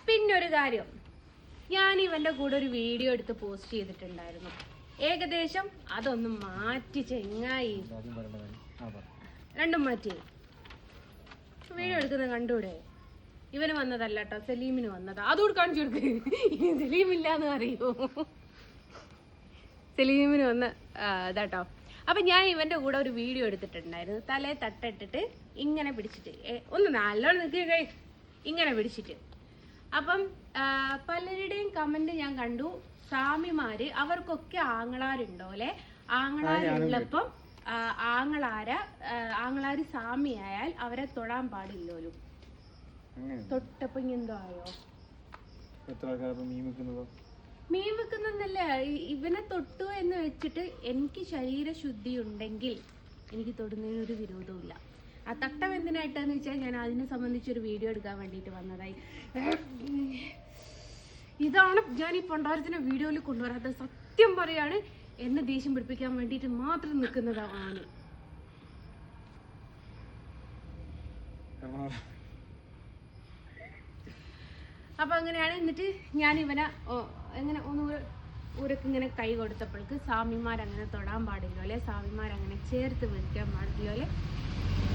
പിന്നൊരു കാര്യം, ഞാൻ ഇവന്റെ കൂടെ ഒരു വീഡിയോ എടുത്ത് പോസ്റ്റ് ചെയ്തിട്ടുണ്ടായിരുന്നു. ഏകദേശം അതൊന്ന് മാറ്റി ചെങ്ങായി, രണ്ടും മാറ്റി. വീഡിയോ എടുക്കുന്നത് കണ്ടൂടെ? ഇവന് വന്നതല്ല കേട്ടോ, സലീമിന് വന്നതാ. അതുകൂടെ കാണിച്ചു കൊടുക്ക്. സലീമില്ലാന്ന് അറിയോ? സലീമിന് വന്ന ഇതാട്ടോ. അപ്പൊ ഞാൻ ഇവന്റെ കൂടെ ഒരു വീഡിയോ എടുത്തിട്ടുണ്ടായിരുന്നു. തലയെ തട്ടിട്ടിട്ട് ഇങ്ങനെ പിടിച്ചിട്ട്, ഒന്ന് നല്ലോണം നിൽക്കുക, ഇങ്ങനെ പിടിച്ചിട്ട്. അപ്പം പലരുടെയും കമന്റ് ഞാൻ കണ്ടു, സ്വാമിമാര് അവർക്കൊക്കെ ആങ്ങളാരുണ്ടോ അല്ലെ, ആങ്ങളാരുള്ളപ്പം ആങ്ങളാര് സ്വാമിയായാൽ അവരെ തൊടാൻ പാടില്ലോലും. തൊട്ടപ്പോ എന്തോ ആയോ? മീൻ വെക്കുന്നല്ല, ഇവനെ തൊട്ടു എന്ന് വെച്ചിട്ട് എനിക്ക് ശരീരശുദ്ധി ഉണ്ടെങ്കിൽ എനിക്ക് തൊടുന്നതിന് ഒരു വിരോധവും ഇല്ല. ആ തട്ടം എന്തിനായിട്ടെന്ന് വെച്ചാൽ ഞാൻ അതിനെ സംബന്ധിച്ചൊരു വീഡിയോ എടുക്കാൻ വേണ്ടിയിട്ട് വന്നതായി. ഇതാണ് ഞാൻ ഈ പണ്ടാരത്തിനെ വീഡിയോയിൽ കൊണ്ടുവരാത്തത്. സത്യം പറയാണ്, എന്നെ ദേഷ്യം പിടിപ്പിക്കാൻ വേണ്ടിയിട്ട് മാത്രം നിൽക്കുന്നതാണ്. അപ്പൊ അങ്ങനെയാണ്. എന്നിട്ട് ഞാൻ ഇവനെ എങ്ങനെ ഊരക്ക് ഇങ്ങനെ കൈ കൊടുത്തപ്പോഴേക്ക് സ്വാമിമാരങ്ങനെ തൊടാൻ പാടില്ലോ അല്ലെ, സ്വാമിമാരങ്ങനെ ചേർത്ത് പിടിക്കാൻ പാടില്ലോ അല്ലെ.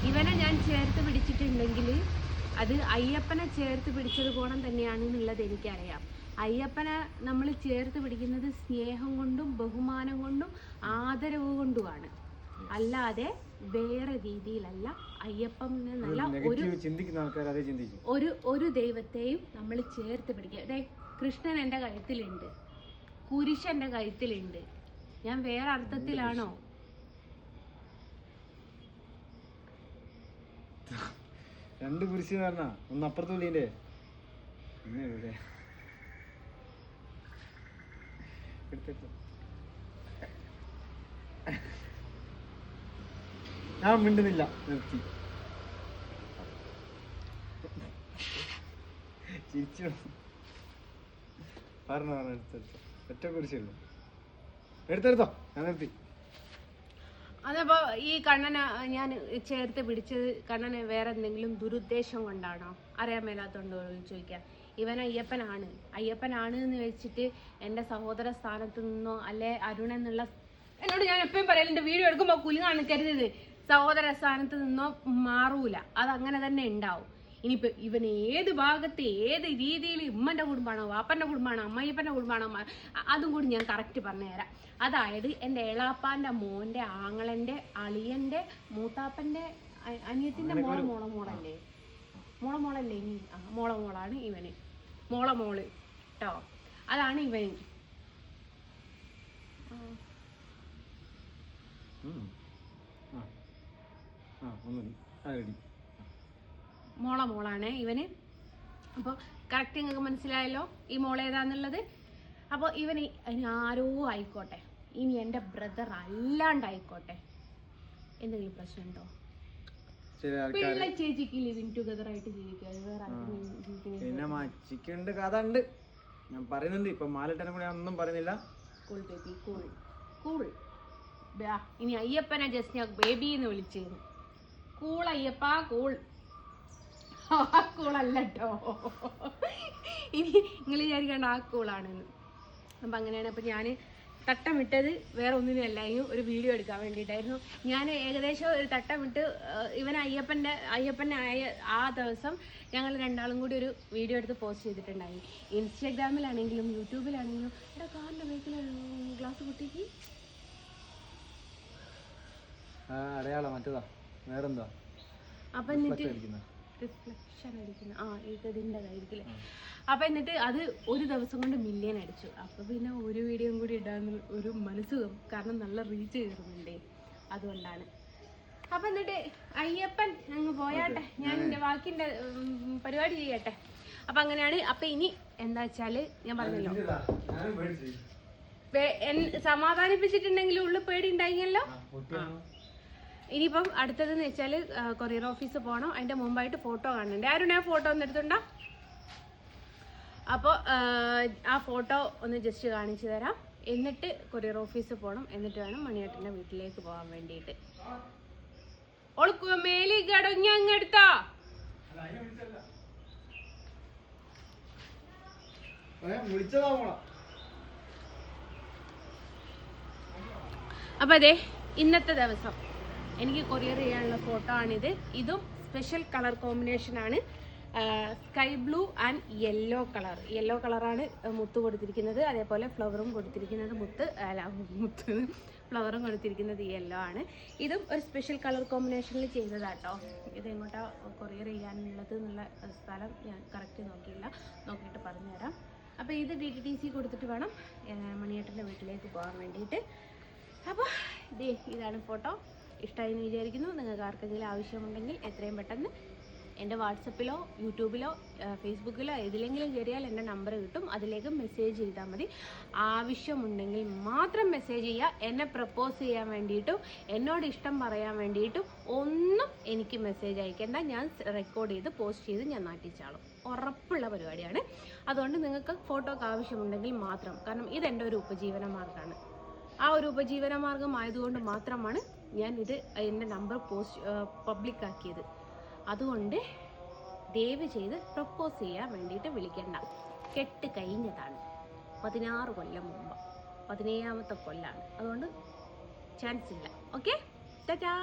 ഇവനെ ഞാൻ ചേർത്ത് പിടിച്ചിട്ടുണ്ടെങ്കിൽ അത് അയ്യപ്പനെ ചേർത്ത് പിടിച്ചത് ഗുണം തന്നെയാണ് എന്നുള്ളത് എനിക്കറിയാം. അയ്യപ്പനെ നമ്മൾ ചേർത്ത് പിടിക്കുന്നത് സ്നേഹം കൊണ്ടും ബഹുമാനം കൊണ്ടും ആദരവ് കൊണ്ടുമാണ്, അല്ലാതെ വേറെ രീതിയിലല്ല. അയ്യപ്പനെ നല്ല ഒരു ദൈവത്തെയും നമ്മൾ ചേർത്ത് പിടിക്കുക. അതെ, കൃഷ്ണൻ എൻ്റെ കഴുത്തിലുണ്ട്, കുരിശ് എൻ്റെ കഴുത്തിലുണ്ട്. ഞാൻ വേറെ അർത്ഥത്തിലാണോ? രണ്ട് കുരിശ് പറഞ്ഞ ഒന്ന് അപ്പുറത്തുള്ളിന്റെ ഞാൻ മിണ്ടുന്നില്ല, നിർത്തി. ചിരിച്ചു പറഞ്ഞോ, എടുത്തെടുത്തോ, ഒറ്റ കുരിശല്ലോ, എടുത്തെടുത്തോ, ഞാൻ നിർത്തി. അതപ്പോ ഈ കണ്ണനെ ഞാൻ ചേർത്ത് പിടിച്ചത് കണ്ണനെ വേറെ എന്തെങ്കിലും ദുരുദ്ദേശം കൊണ്ടാണോ? അറിയാൻ മേലാത്തോണ്ടോ ചോദിക്കാം. ഇവൻ അയ്യപ്പനാണ് എന്ന് വെച്ചിട്ട് എൻ്റെ സഹോദര സ്ഥാനത്ത് നിന്നോ അല്ലെ അരുൺ എന്നുള്ള, എന്നോട് ഞാൻ എപ്പോഴും പറയലുണ്ട്, വീഡിയോ എടുക്കുമ്പോ കുലി കാണിക്കരുത്, സഹോദര സ്ഥാനത്ത് നിന്നോ മാറൂല, അതങ്ങനെ തന്നെ ഉണ്ടാവും. ഇനിയിപ്പോ ഇവൻ ഏത് ഭാഗത്ത് ഏത് രീതിയിൽ ഉമ്മന്റെ കുടുംബമാണോ വാപ്പന്റെ കുടുംബമാണോ അമ്മയ്യപ്പന്റെ കുടുംബമാണോ അതും കൂടി ഞാൻ കറക്റ്റ് പറഞ്ഞുതരാം. അതായത് എൻ്റെ എളാപ്പാന്റെ മോന്റെ ആങ്ങളന്റെ അളിയന്റെ മൂത്താപ്പന്റെ അനിയത്തിന്റെ മോളല്ലേ ഇനി മോളാണ് ഇവന്, മോള് കേട്ടോ, അതാണ് ഇവന്. മോളാണ് ഇവന്. അപ്പോൾ കറക്റ്റ് നിങ്ങൾക്ക് മനസ്സിലായല്ലോ ഈ മോളേതാന്നുള്ളത്. അപ്പോൾ ഇവന് ആരോ ആയിക്കോട്ടെ, ഇനി എൻ്റെ ബ്രദർ അല്ലാണ്ടായിക്കോട്ടെ, എന്തെങ്കിലും പ്രശ്നമുണ്ടോ? പിള്ള ചേച്ചിക്ക് ലിവിങ് ടുഗദർ ആയിട്ട് ജീവിക്കാതെ വേറെ കഥ ഉണ്ട്, ഞാൻ പറയുന്നുണ്ട്. ഇപ്പൊ മാലിട്ടനെ കൂടെ ഒന്നും പറയുന്നില്ല. Cool baby, cool. ഇനി അയ്യപ്പനെ ജസ്റ്റ് ഞാൻ ബേബി എന്ന് വിളിച്ചിരുന്നു. Cool Ayyappa, cool. കൂളല്ല കേട്ടോ, ഇനി നിങ്ങൾ വിചാരിക്കേണ്ട ആ കൂളാണെന്ന്. അപ്പം അങ്ങനെയാണ്. അപ്പം ഞാൻ തട്ടം വിട്ടത് വേറെ ഒന്നിനുമല്ല, ഒരു വീഡിയോ എടുക്കാൻ വേണ്ടിയിട്ടായിരുന്നു. ഞാൻ ഏകദേശം ഒരു തട്ടം വിട്ട് ഇവൻ അയ്യപ്പനായ ആ ദിവസം ഞങ്ങൾ രണ്ടാളും കൂടി ഒരു വീഡിയോ എടുത്ത് പോസ്റ്റ് ചെയ്തിട്ടുണ്ടായി. ഇൻസ്റ്റാഗ്രാമിലാണെങ്കിലും യൂട്യൂബിലാണെങ്കിലും. എടാ കാറിൻ്റെ ബേക്കിൽ ഗ്ലാസ് പൊട്ടിക്ക് അടയാളം മറ്റേതാ വേറെന്താ. അപ്പം എന്നിട്ട് റിഫ്ലക്ഷൻ അടിക്കുന്ന ഇതിൻ്റെ ആയിരിക്കില്ലേ. അപ്പം എന്നിട്ട് അത് ഒരു ദിവസം കൊണ്ട് മില്യൺ അടിച്ചു. അപ്പം പിന്നെ ഒരു വീഡിയോ കൂടി ഇടാന്ന് ഒരു മനസ്സുഖം, കാരണം നല്ല റീച്ച് കയറുന്നുണ്ടേ, അതുകൊണ്ടാണ്. അപ്പം എന്നിട്ട് അയ്യപ്പൻ അങ്ങ് പോയാട്ടെ, ഞാൻ എൻ്റെ ബാക്കിൻ്റെ പരിപാടി ചെയ്യട്ടെ. അപ്പം അങ്ങനെയാണ്. അപ്പം ഇനി എന്താ വെച്ചാൽ ഞാൻ പറഞ്ഞല്ലോ, സമാധാനിപ്പിച്ചിട്ടുണ്ടെങ്കിലും ഉള്ളിൽ പേടി ഉണ്ടായില്ലോ. ഇനിയിപ്പം അടുത്തതെന്ന് വെച്ചാൽ കൊറിയർ ഓഫീസ് പോകണം. അതിൻ്റെ മുമ്പായിട്ട് ഫോട്ടോ കാണുന്നുണ്ട്. ആരും ആ ഫോട്ടോ ഒന്ന് എടുത്തുണ്ടോ? അപ്പോൾ ആ ഫോട്ടോ ഒന്ന് ജസ്റ്റ് കാണിച്ചു തരാം. എന്നിട്ട് കൊറിയർ ഓഫീസിൽ പോകണം. എന്നിട്ട് വേണം മണിയേട്ടൻ്റെ വീട്ടിലേക്ക് പോകാൻ വേണ്ടിയിട്ട്. ഓൾക്ക് മേലി കടഞ്ഞ അങ്ങെടുത്താ വിളിച്ചതാവണം. അപ്പോൾ അതെ, ഇന്നത്തെ ദിവസം എനിക്ക് കൊറിയർ ചെയ്യാനുള്ള ഫോട്ടോ ആണിത്. ഇതും സ്പെഷ്യൽ കളർ കോമ്പിനേഷനാണ്. സ്കൈ ബ്ലൂ ആൻഡ് യെല്ലോ കളറാണ് മുത്ത് കൊടുത്തിരിക്കുന്നത്. അതേപോലെ ഫ്ലവറും കൊടുത്തിരിക്കുന്നത് ഫ്ലവറും കൊടുത്തിരിക്കുന്നത് യെല്ലോ ആണ്. ഇതും ഒരു സ്പെഷ്യൽ കളർ കോമ്പിനേഷനിൽ ചെയ്തതാട്ടോ. ഇത് എങ്ങോട്ടാ കൊറിയർ ചെയ്യാനുള്ളത് എന്നുള്ള സ്ഥലം ഞാൻ കറക്റ്റ് നോക്കിയിട്ട് പറഞ്ഞുതരാം. അപ്പോൾ ഇത് DTTC കൊടുത്തിട്ട് വേണം മണിയേട്ടൻ്റെ വീട്ടിലേക്ക് പോകാൻ വേണ്ടിയിട്ട്. അപ്പോൾ ഇതാണ് ഫോട്ടോ. ഇഷ്ടമായി എന്ന് വിചാരിക്കുന്നു. നിങ്ങൾക്ക് ആർക്കെങ്കിലും ആവശ്യമുണ്ടെങ്കിൽ എത്രയും പെട്ടെന്ന് എൻ്റെ വാട്സപ്പിലോ യൂട്യൂബിലോ ഫേസ്ബുക്കിലോ ഏതിലെങ്കിലും കയറിയാൽ എൻ്റെ നമ്പർ കിട്ടും. അതിലേക്ക് മെസ്സേജ് ചെയ്താൽ മതി. ആവശ്യമുണ്ടെങ്കിൽ മാത്രം മെസ്സേജ് ചെയ്യുക. എന്നെ പ്രപ്പോസ് ചെയ്യാൻ വേണ്ടിയിട്ടും എന്നോട് ഇഷ്ടം പറയാൻ വേണ്ടിയിട്ടും ഒന്നും എനിക്ക് മെസ്സേജ് അയക്കേണ്ട. ഞാൻ റെക്കോർഡ് ചെയ്ത് പോസ്റ്റ് ചെയ്ത് ഞാൻ നാട്ടിച്ചാളും. ഉറപ്പുള്ള പരിപാടിയാണ്. അതുകൊണ്ട് നിങ്ങൾക്ക് ഫോട്ടോക്ക് ആവശ്യമുണ്ടെങ്കിൽ മാത്രം. കാരണം ഇതെൻ്റെ ഒരു ഉപജീവന മാർഗ്ഗമാണ്. ആ ഒരു ഉപജീവന മാർഗം ആയതുകൊണ്ട് മാത്രമാണ് ഞാൻ എൻ്റെ നമ്പർ പബ്ലിക്കാക്കിയത്. അതുകൊണ്ട് ദയവ് ചെയ്ത് പ്രപ്പോസ് ചെയ്യാൻ വേണ്ടിയിട്ട് വിളിക്കേണ്ട. കെട്ട് കഴിഞ്ഞതാണ് 16 കൊല്ലം മുമ്പ്. 17ാമത്തെ കൊല്ലാണ്. അതുകൊണ്ട് ചാൻസ് ഇല്ല. ഓക്കെ, ടാറ്റാ.